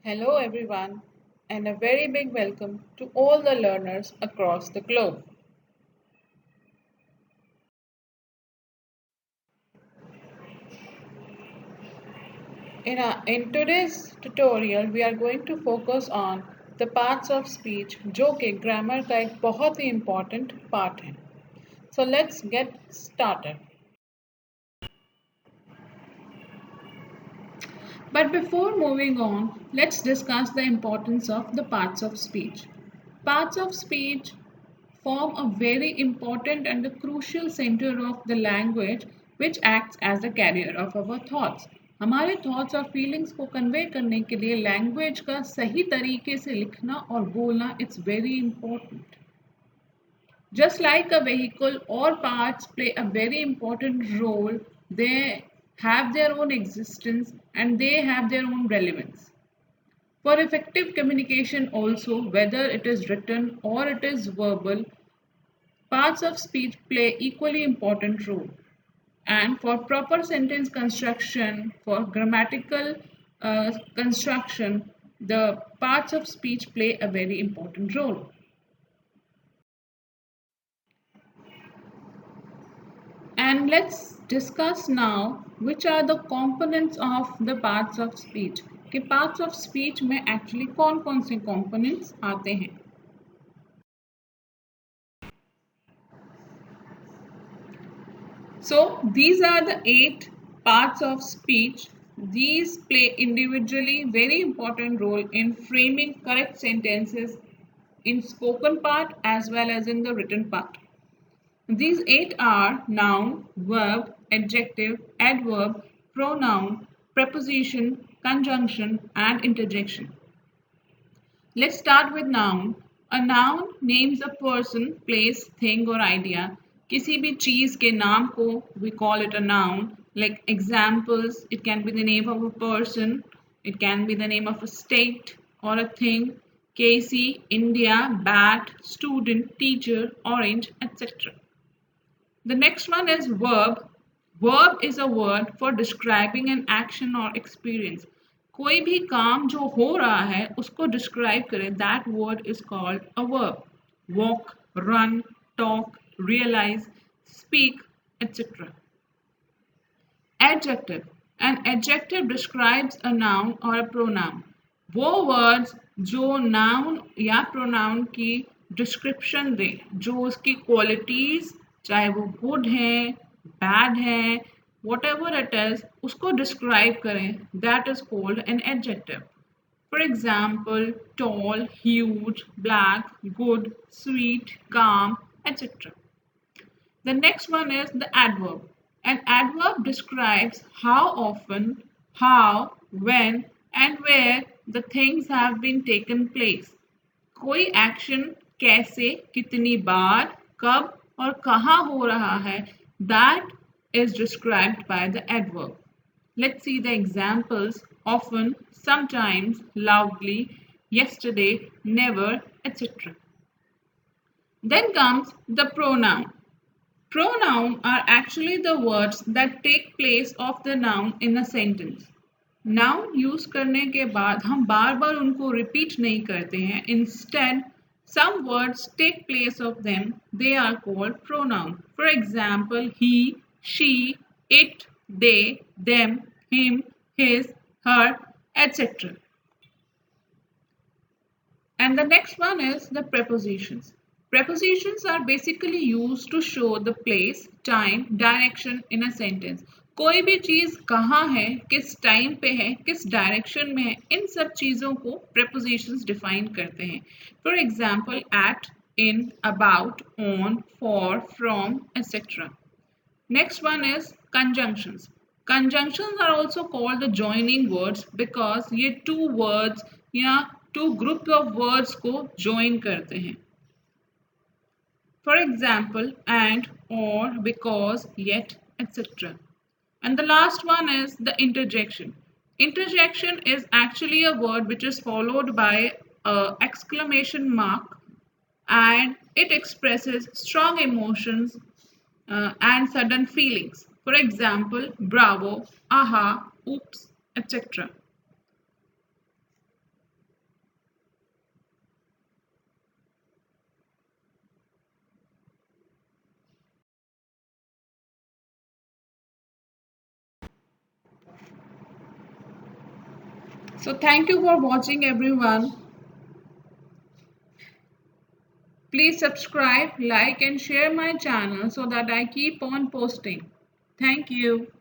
Hello, everyone, and a very big welcome to all the learners across the globe. In today's tutorial, we are going to focus on the parts of speech जो कि grammar का एक बहुत ही important part है. So let's get started. But before moving on, let's discuss the importance of the parts of speech. Parts of speech form a very important and a crucial center of the language which acts as the carrier of our thoughts. हमारे thoughts और feelings को convey करने के लिए language का सही तरीके से लिखना और बोलना it's very important. Just like a vehicle, all parts play a very important role. They have their own existence and they have their own relevance. For effective communication, also, whether it is written or it is verbal, parts of speech play equally important role. And for proper sentence construction, for grammatical construction, the parts of speech play a very important role. And let's discuss now which are the components of the parts of speech. कि parts of speech में actually कौन कौन से components आते हैं. So these are the 8 parts of speech. These play individually very important role in framing correct sentences in spoken part as well as in the written part. These 8 are noun, verb, adjective, adverb, pronoun, preposition, conjunction and interjection. Let's start with noun. A noun names a person, place, thing or idea. किसी भी चीज के नाम को we call it a noun. Like examples, it can be the name of a person, it can be the name of a state or a thing. Casey, India, bat, student, teacher, orange, etc. The next one is verb. Verb is a word for describing an action or experience. कोई भी काम जो हो रहा है उसको describe करें. That word is called a verb. Walk, run, talk, realize, speak, etc. Adjective. An adjective describes a noun or a pronoun. वो words जो noun या pronoun की description दे, जो उसकी qualities चाहे वो good है, bad है, whatever it is, उसको describe करें, that is called an adjective. For example, tall, huge, black, good, sweet, calm, etc. The next one is the adverb. An adverb describes how often, how, when, and where the things have been taken place. कोई action कैसे, कितनी बार, कब और कहाँ हो रहा है, that is described by the adverb. Let's see the examples. Often, sometimes, loudly, yesterday, never, etc. Then comes the pronoun. Pronoun are actually the words that take place of the noun in a sentence. Noun use करने के बाद हम बार बार उनको repeat नहीं करते हैं. Instead, some words take place of them. They are called pronoun. For example, he, she, it, they, them, him, his, her, etc. And the next one is the prepositions. Prepositions are basically used to show the place, time, direction in a sentence. कोई भी चीज कहाँ है, किस time पे है, किस direction में है, इन सब चीजों को prepositions define करते हैं. For example, at, in, about, on, for, from, etc. Next one is conjunctions. Conjunctions are also called the joining words because ये two words या two group of words को join करते हैं. For example, and, or, because, yet, etc. And the last one is the interjection. Interjection is actually a word which is followed by a exclamation mark and it expresses strong emotions and sudden feelings. For example, bravo, aha, oops, etc. So thank you for watching everyone. Please subscribe, like and share my channel so that I keep on posting. Thank you.